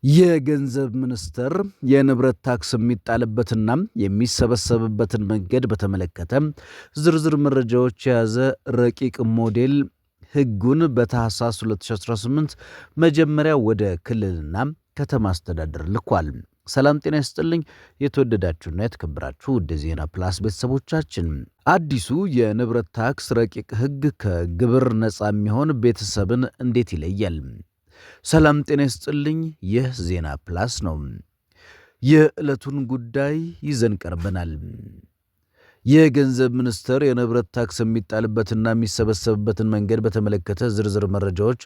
የገንዘብ ሚኒስቴር የንብረት ታክስ የሚጣልበትና የሚሰበሰብበትን መንገድ በተመለከተ ዝርዝር መረጃዎች የያዘ ረቂቅ ሞዴል ሕጉን በታህሳስ 2018 መጀመሪያ ወደ ክልልና ከተማ አስተዳደር ልኳል። ሰላም ጤና ይስጥልኝ የተወደዳችሁና የተከበራችሁ ወደ ዜና ፕላስ ቤተሰቦቻችን፣ አዲሱ የንብረት ታክስ ረቂቅ ሕግ ከግብር ነፃ የሚሆን ቤተሰብን እንዴት ይለያል? ሰላም ጤና ይስጥልኝ። ይህ ዜና ፕላስ ነው። የዕለቱን ጉዳይ ይዘን ቀርበናል። የገንዘብ ሚኒስቴር የንብረት ታክስ የሚጣልበትና የሚሰበሰብበትን መንገድ በተመለከተ ዝርዝር መረጃዎች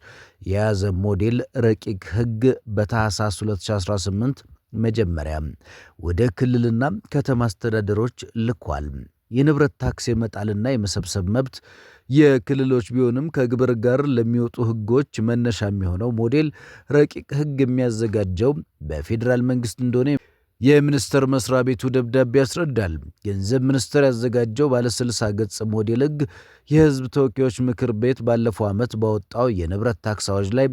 የያዘ ሞዴል ረቂቅ ሕግ በታህሳስ 2018 መጀመሪያ ወደ ክልልና ከተማ አስተዳደሮች ልኳል። የንብረት ታክስ የመጣልና የመሰብሰብ መብት የክልሎች ቢሆንም ከግብር ጋር ለሚወጡ ሕጎች መነሻ የሚሆነው ሞዴል ረቂቅ ሕግ የሚያዘጋጀው በፌዴራል መንግስት እንደሆነ የሚኒስቴር መስሪያ ቤቱ ደብዳቤ ያስረዳል። ገንዘብ ሚኒስቴር ያዘጋጀው ባለ 60 ገጽ ሞዴል ሕግ የሕዝብ ተወካዮች ምክር ቤት ባለፈው ዓመት ባወጣው የንብረት ታክስ አዋጅ ላይ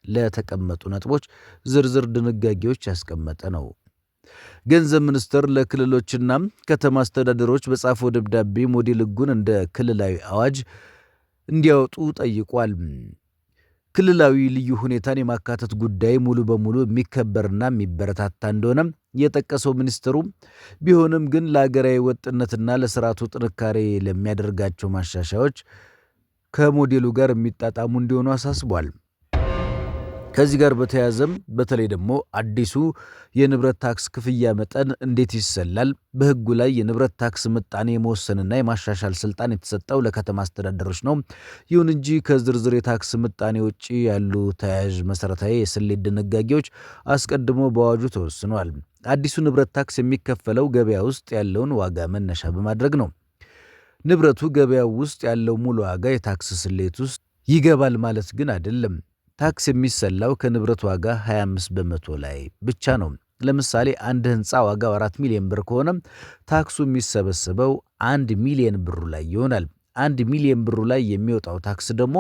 ለተቀመጡ ነጥቦች ዝርዝር ድንጋጌዎች ያስቀመጠ ነው። ገንዘብ ሚኒስቴር ለክልሎችና ከተማ አስተዳደሮች በጻፈው ደብዳቤ ሞዴል ሕጉን እንደ ክልላዊ አዋጅ እንዲያወጡ ጠይቋል። ክልላዊ ልዩ ሁኔታን የማካተት ጉዳይ ሙሉ በሙሉ የሚከበርና የሚበረታታ እንደሆነ የጠቀሰው ሚኒስትሩ ቢሆንም ግን ለሀገራዊ ወጥነትና ለስርዓቱ ጥንካሬ ለሚያደርጋቸው ማሻሻያዎች ከሞዴሉ ጋር የሚጣጣሙ እንዲሆኑ አሳስቧል። ከዚህ ጋር በተያያዘም በተለይ ደግሞ አዲሱ የንብረት ታክስ ክፍያ መጠን እንዴት ይሰላል? በሕጉ ላይ የንብረት ታክስ ምጣኔ የመወሰንና የማሻሻል ስልጣን የተሰጠው ለከተማ አስተዳደሮች ነው። ይሁን እንጂ ከዝርዝር የታክስ ምጣኔ ውጭ ያሉ ተያያዥ መሰረታዊ የስሌት ድንጋጌዎች አስቀድሞ በአዋጁ ተወስኗል። አዲሱ ንብረት ታክስ የሚከፈለው ገበያ ውስጥ ያለውን ዋጋ መነሻ በማድረግ ነው። ንብረቱ ገበያው ውስጥ ያለው ሙሉ ዋጋ የታክስ ስሌት ውስጥ ይገባል ማለት ግን አይደለም። ታክስ የሚሰላው ከንብረት ዋጋ 25 በመቶ ላይ ብቻ ነው። ለምሳሌ አንድ ህንፃ ዋጋው 4 ሚሊዮን ብር ከሆነ ታክሱ የሚሰበሰበው 1 ሚሊዮን ብሩ ላይ ይሆናል። 1 ሚሊዮን ብሩ ላይ የሚወጣው ታክስ ደግሞ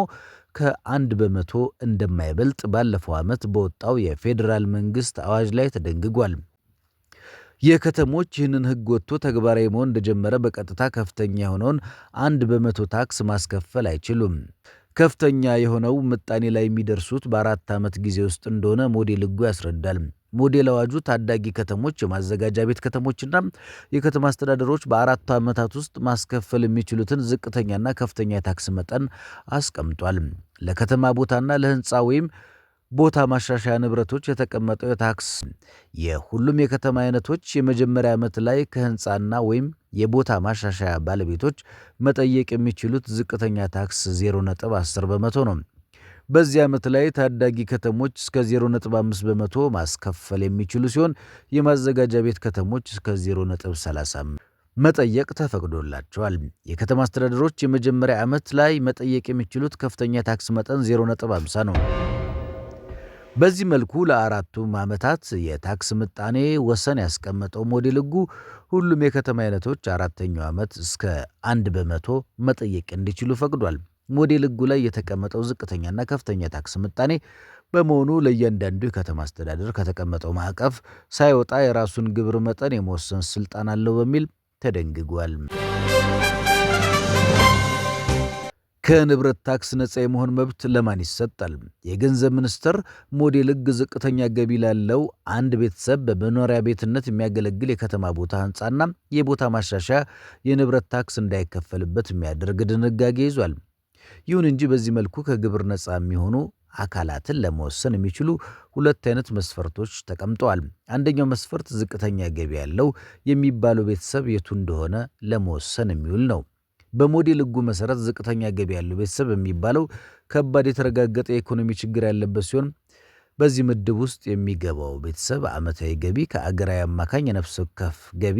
ከ1 በመቶ እንደማይበልጥ ባለፈው ዓመት በወጣው የፌዴራል መንግስት አዋጅ ላይ ተደንግጓል። የከተሞች ይህንን ህግ ወጥቶ ተግባራዊ መሆን እንደጀመረ በቀጥታ ከፍተኛ የሆነውን 1 በመቶ ታክስ ማስከፈል አይችሉም። ከፍተኛ የሆነው ምጣኔ ላይ የሚደርሱት በ4 ዓመት ጊዜ ውስጥ እንደሆነ ሞዴል ሕጉ ያስረዳል። ሞዴል አዋጁ ታዳጊ ከተሞች፣ የማዘጋጃ ቤት ከተሞችና የከተማ አስተዳደሮች በ4 ዓመታት ውስጥ ማስከፈል የሚችሉትን ዝቅተኛና ከፍተኛ የታክስ መጠን አስቀምጧል። ለከተማ ቦታና ለህንፃ ወይም ቦታ ማሻሻያ ንብረቶች የተቀመጠው የታክስ የሁሉም የከተማ አይነቶች የመጀመሪያ ዓመት ላይ ከህንፃና ወይም የቦታ ማሻሻያ ባለቤቶች መጠየቅ የሚችሉት ዝቅተኛ ታክስ 0.10 በመቶ ነው። በዚህ ዓመት ላይ ታዳጊ ከተሞች እስከ 0.5 በመቶ ማስከፈል የሚችሉ ሲሆን የማዘጋጃ ቤት ከተሞች እስከ 0.30 መጠየቅ ተፈቅዶላቸዋል። የከተማ አስተዳደሮች የመጀመሪያ ዓመት ላይ መጠየቅ የሚችሉት ከፍተኛ ታክስ መጠን 0.50 ነው። በዚህ መልኩ ለአራቱም ዓመታት የታክስ ምጣኔ ወሰን ያስቀመጠው ሞዴል ሕጉ ሁሉም የከተማ አይነቶች አራተኛው ዓመት እስከ 1 በመቶ መጠየቅ እንዲችሉ ፈቅዷል። ሞዴል ሕጉ ላይ የተቀመጠው ዝቅተኛና ከፍተኛ ታክስ ምጣኔ በመሆኑ ለእያንዳንዱ የከተማ አስተዳደር ከተቀመጠው ማዕቀፍ ሳይወጣ የራሱን ግብር መጠን የመወሰን ስልጣን አለው በሚል ተደንግጓል። ከንብረት ታክስ ነፃ የመሆን መብት ለማን ይሰጣል? የገንዘብ ሚኒስቴር ሞዴል ሕግ ዝቅተኛ ገቢ ላለው አንድ ቤተሰብ በመኖሪያ ቤትነት የሚያገለግል የከተማ ቦታ ህንፃና የቦታ ማሻሻያ የንብረት ታክስ እንዳይከፈልበት የሚያደርግ ድንጋጌ ይዟል። ይሁን እንጂ በዚህ መልኩ ከግብር ነፃ የሚሆኑ አካላትን ለመወሰን የሚችሉ 2 አይነት መስፈርቶች ተቀምጠዋል። አንደኛው መስፈርት ዝቅተኛ ገቢ ያለው የሚባለው ቤተሰብ የቱ እንደሆነ ለመወሰን የሚውል ነው። በሞዴል ሕጉ መሰረት ዝቅተኛ ገቢ ያለው ቤተሰብ የሚባለው ከባድ የተረጋገጠ የኢኮኖሚ ችግር ያለበት ሲሆን በዚህ ምድብ ውስጥ የሚገባው ቤተሰብ ዓመታዊ ገቢ ከአገራዊ አማካኝ የነፍስ ወከፍ ገቢ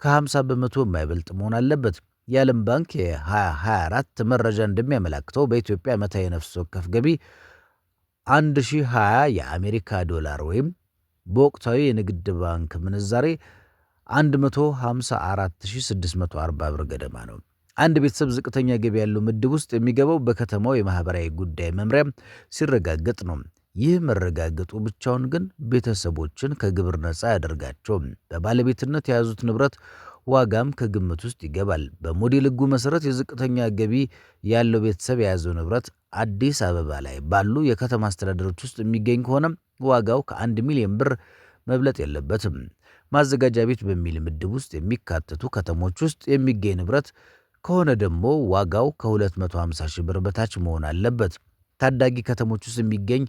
ከ50 በመቶ የማይበልጥ መሆን አለበት። የዓለም ባንክ የ2024 መረጃ እንደሚያመላክተው በኢትዮጵያ ዓመታዊ የነፍስ ወከፍ ገቢ 1020 የአሜሪካ ዶላር ወይም በወቅታዊ የንግድ ባንክ ምንዛሬ 154640 ብር ገደማ ነው። አንድ ቤተሰብ ዝቅተኛ ገቢ ያለው ምድብ ውስጥ የሚገባው በከተማው የማህበራዊ ጉዳይ መምሪያ ሲረጋገጥ ነው። ይህ መረጋገጡ ብቻውን ግን ቤተሰቦችን ከግብር ነፃ አያደርጋቸውም። በባለቤትነት የያዙት ንብረት ዋጋም ከግምት ውስጥ ይገባል። በሞዴል ሕጉ መሰረት የዝቅተኛ ገቢ ያለው ቤተሰብ የያዘው ንብረት አዲስ አበባ ላይ ባሉ የከተማ አስተዳደሮች ውስጥ የሚገኝ ከሆነ ዋጋው ከ1 ሚሊዮን ብር መብለጥ የለበትም። ማዘጋጃ ቤት በሚል ምድብ ውስጥ የሚካተቱ ከተሞች ውስጥ የሚገኝ ንብረት ከሆነ ደግሞ ዋጋው ከ250 ሺህ ብር በታች መሆን አለበት። ታዳጊ ከተሞች ውስጥ የሚገኝ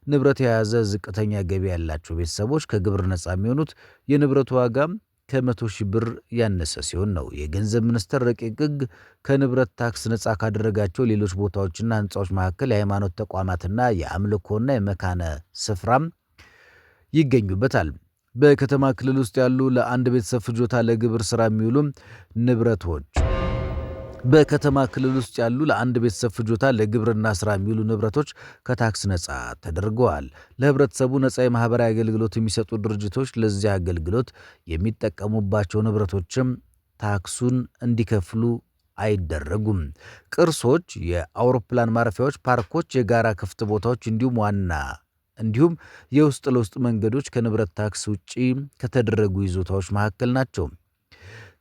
ንብረት የያዘ ዝቅተኛ ገቢ ያላቸው ቤተሰቦች ከግብር ነፃ የሚሆኑት የንብረቱ ዋጋ ከ100 ሺህ ብር ያነሰ ሲሆን ነው። የገንዘብ ሚኒስቴር ረቂቅ ሕግ ከንብረት ታክስ ነፃ ካደረጋቸው ሌሎች ቦታዎችና ሕንፃዎች መካከል የሃይማኖት ተቋማትና የአምልኮና የመካነ ስፍራም ይገኙበታል። በከተማ ክልል ውስጥ ያሉ ለአንድ ቤተሰብ ፍጆታ ለግብር ሥራ የሚውሉ ንብረቶች በከተማ ክልል ውስጥ ያሉ ለአንድ ቤተሰብ ፍጆታ ለግብርና ሥራ የሚውሉ ንብረቶች ከታክስ ነፃ ተደርገዋል። ለህብረተሰቡ ነፃ የማህበራዊ አገልግሎት የሚሰጡ ድርጅቶች ለዚህ አገልግሎት የሚጠቀሙባቸው ንብረቶችም ታክሱን እንዲከፍሉ አይደረጉም። ቅርሶች፣ የአውሮፕላን ማረፊያዎች፣ ፓርኮች፣ የጋራ ክፍት ቦታዎች እንዲሁም የውስጥ ለውስጥ መንገዶች ከንብረት ታክስ ውጪ ከተደረጉ ይዞታዎች መካከል ናቸው።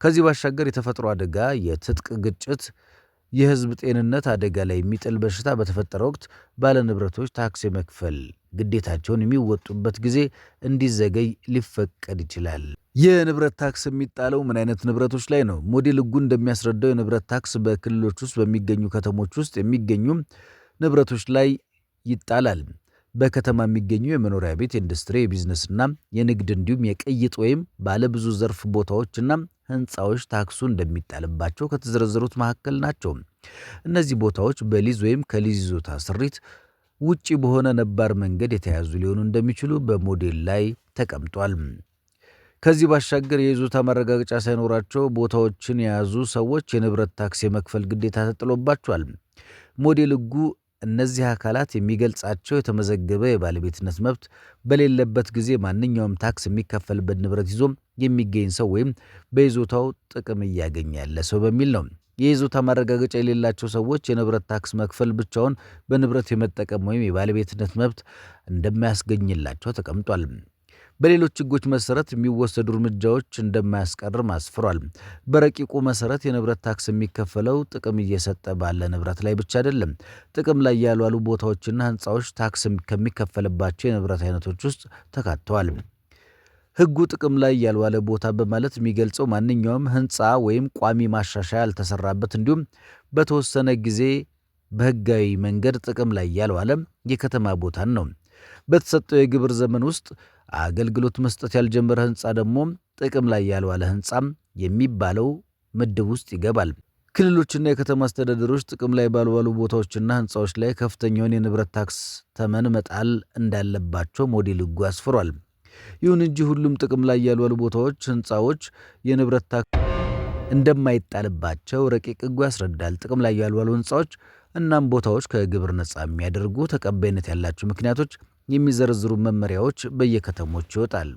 ከዚህ ባሻገር የተፈጥሮ አደጋ፣ የትጥቅ ግጭት፣ የህዝብ ጤንነት አደጋ ላይ የሚጥል በሽታ በተፈጠረ ወቅት ባለንብረቶች ታክስ የመክፈል ግዴታቸውን የሚወጡበት ጊዜ እንዲዘገይ ሊፈቀድ ይችላል። የንብረት ታክስ የሚጣለው ምን አይነት ንብረቶች ላይ ነው? ሞዴል ሕጉ እንደሚያስረዳው የንብረት ታክስ በክልሎች ውስጥ በሚገኙ ከተሞች ውስጥ የሚገኙ ንብረቶች ላይ ይጣላል። በከተማ የሚገኙ የመኖሪያ ቤት፣ የኢንዱስትሪ፣ የቢዝነስና የንግድ እንዲሁም የቅይጥ ወይም ባለብዙ ዘርፍ ቦታዎችና ሕንፃዎች ታክሱ እንደሚጣልባቸው ከተዘረዘሩት መካከል ናቸው። እነዚህ ቦታዎች በሊዝ ወይም ከሊዝ ይዞታ ስሪት ውጪ በሆነ ነባር መንገድ የተያዙ ሊሆኑ እንደሚችሉ በሞዴል ላይ ተቀምጧል። ከዚህ ባሻገር የይዞታ ማረጋገጫ ሳይኖራቸው ቦታዎችን የያዙ ሰዎች የንብረት ታክስ የመክፈል ግዴታ ተጥሎባቸዋል። ሞዴል ሕጉ እነዚህ አካላት የሚገልጻቸው የተመዘገበ የባለቤትነት መብት በሌለበት ጊዜ ማንኛውም ታክስ የሚከፈልበት ንብረት ይዞ የሚገኝ ሰው ወይም በይዞታው ጥቅም እያገኘ ያለ ሰው በሚል ነው። የይዞታ ማረጋገጫ የሌላቸው ሰዎች የንብረት ታክስ መክፈል ብቻውን በንብረት የመጠቀም ወይም የባለቤትነት መብት እንደማያስገኝላቸው ተቀምጧል። በሌሎች ሕጎች መሰረት የሚወሰዱ እርምጃዎች እንደማያስቀርም አስፍሯል። በረቂቁ መሰረት የንብረት ታክስ የሚከፈለው ጥቅም እየሰጠ ባለ ንብረት ላይ ብቻ አይደለም። ጥቅም ላይ ያልዋሉ ቦታዎችና ሕንፃዎች ታክስ ከሚከፈልባቸው የንብረት አይነቶች ውስጥ ተካተዋል። ሕጉ ጥቅም ላይ ያልዋለ ቦታ በማለት የሚገልጸው ማንኛውም ሕንፃ ወይም ቋሚ ማሻሻያ ያልተሰራበት እንዲሁም በተወሰነ ጊዜ በሕጋዊ መንገድ ጥቅም ላይ ያልዋለ የከተማ ቦታን ነው። በተሰጠው የግብር ዘመን ውስጥ አገልግሎት መስጠት ያልጀመረ ሕንፃ ደግሞ ጥቅም ላይ ያልዋለ ሕንፃም የሚባለው ምድብ ውስጥ ይገባል። ክልሎችና የከተማ አስተዳደሮች ጥቅም ላይ ባልዋሉ ቦታዎችና ሕንፃዎች ላይ ከፍተኛውን የንብረት ታክስ ተመን መጣል እንዳለባቸው ሞዴል ሕጉ አስፍሯል። ይሁን እንጂ ሁሉም ጥቅም ላይ ያልዋሉ ቦታዎች፣ ሕንፃዎች የንብረት ታክስ እንደማይጣልባቸው ረቂቅ ሕጉ ያስረዳል። ጥቅም ላይ ያልዋሉ ሕንፃዎች እናም ቦታዎች ከግብር ነፃ የሚያደርጉ ተቀባይነት ያላቸው ምክንያቶች የሚዘረዝሩ መመሪያዎች በየከተሞች ይወጣል።